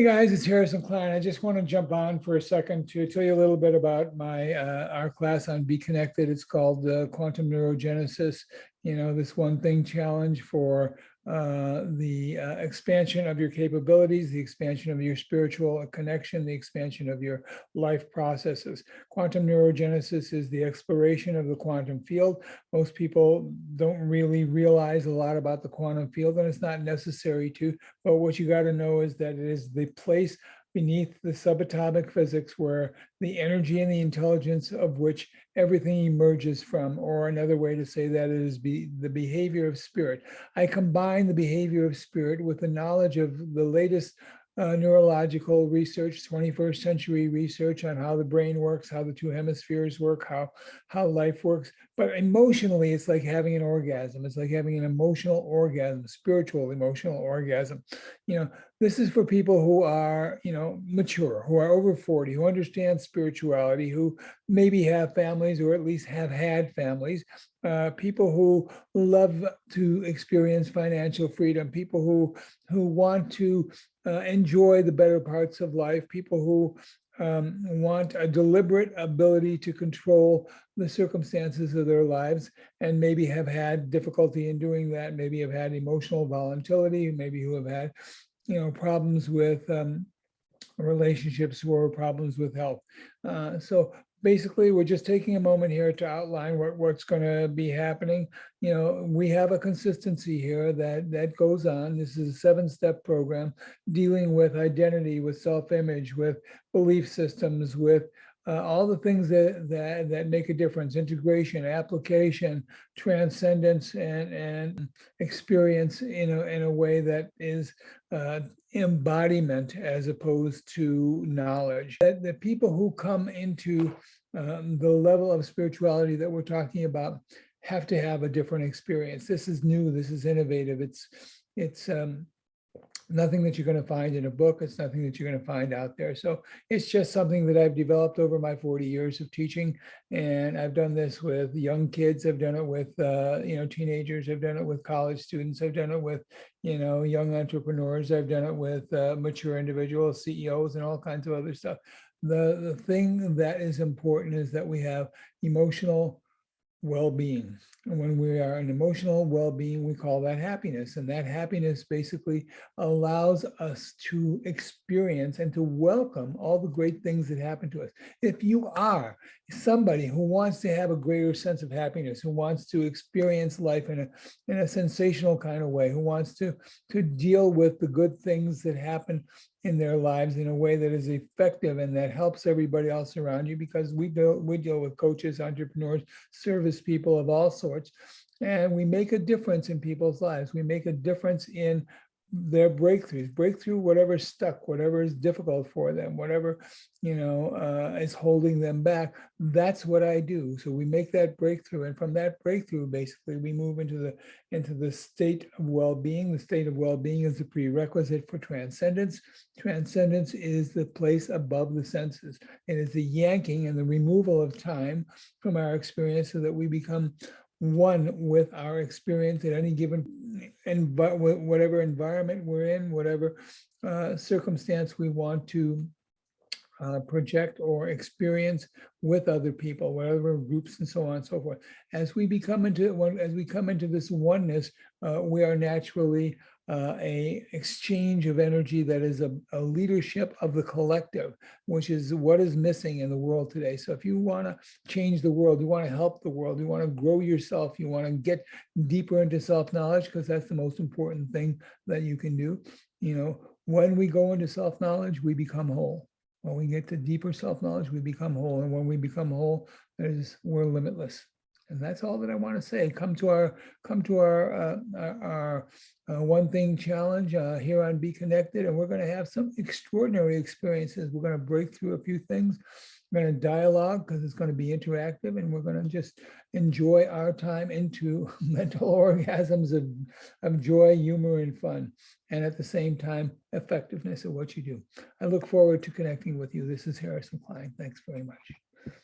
Hey guys, it's Harrison Klein. I just want to jump on for a second to tell you a little bit about my our class on BeeKonnected. It's called Quantum Neurogenesis. You know, this one thing challenge for the expansion of your capabilities, the expansion of your spiritual connection, the expansion of your life processes. Quantum neurogenesis is the exploration of the quantum field. Most people don't really realize a lot about the quantum field, and it's not necessary to. But what you got to know is that it is the place beneath the subatomic physics where the energy and the intelligence of which everything emerges from, or another way to say that is the behavior of spirit. I combine the behavior of spirit with the knowledge of the latest neurological research, 21st century research on how the brain works, how the two hemispheres work, how life works. But emotionally, it's like having an orgasm. It's like having an emotional orgasm, spiritual emotional orgasm. You know, this is for people who are, mature, who are over 40, who understand spirituality, who maybe have families or at least have had families, people who love to experience financial freedom, people who want to enjoy the better parts of life, people who want a deliberate ability to control the circumstances of their lives and maybe have had difficulty in doing that, maybe have had emotional volatility, maybe who have had problems with relationships or problems with health. So basically, we're just taking a moment here to outline what's going to be happening. We have a consistency here that goes on. This is a 7-step program dealing with identity, with self-image, with belief systems, with all the things that make a difference: integration, application, transcendence, and experience in a way that is embodiment as opposed to knowledge. That the people who come into the level of spirituality that we're talking about have to have a different experience. This is new. This is innovative. It's nothing that you're going to find in a book. It's nothing that you're going to find out there. So it's just something that I've developed over my 40 years of teaching. And I've done this with young kids. I've done it with, teenagers. I've done it with college students. I've done it with, young entrepreneurs. I've done it with mature individuals, CEOs, and all kinds of other stuff. The thing that is important is that we have emotional well-being. And when we are in emotional well-being, we call that happiness. And that happiness basically allows us to experience and to welcome all the great things that happen to us. If you are somebody who wants to have a greater sense of happiness, who wants to experience life in a sensational kind of way, who wants to deal with the good things that happen in their lives in a way that is effective and that helps everybody else around you, because we deal with coaches, entrepreneurs, service people of all sorts, and we make a difference in people's lives. We make a difference in their break through whatever's stuck, whatever is difficult for them, whatever is holding them back. That's what I do. So we make that breakthrough, and from that breakthrough, basically, we move into the state of well-being. The state of well-being is the prerequisite for transcendence. Transcendence is the place above the senses. It is the yanking and the removal of time from our experience so that we become one with our experience at any given, and but whatever environment we're in, whatever circumstance we want to project or experience with other people, whatever groups and so on and so forth. As we come into this oneness, we are naturally a exchange of energy that is a leadership of the collective, which is what is missing in the world today. So if you want to change the world, you want to help the world, you want to grow yourself, you want to get deeper into self-knowledge, because that's the most important thing that you can do. When we go into self-knowledge, we become whole. When we get to deeper self-knowledge, we become whole. And when we become whole, we're limitless. And that's all that I want to say. Come to our one thing challenge here on BeeKonnected, and we're going to have some extraordinary experiences. We're going to break through a few things. We're going to dialogue because it's going to be interactive, and we're going to just enjoy our time into mental orgasms of joy, humor, and fun, and at the same time, effectiveness of what you do. I look forward to connecting with you. This is Harrison Klein. Thanks very much.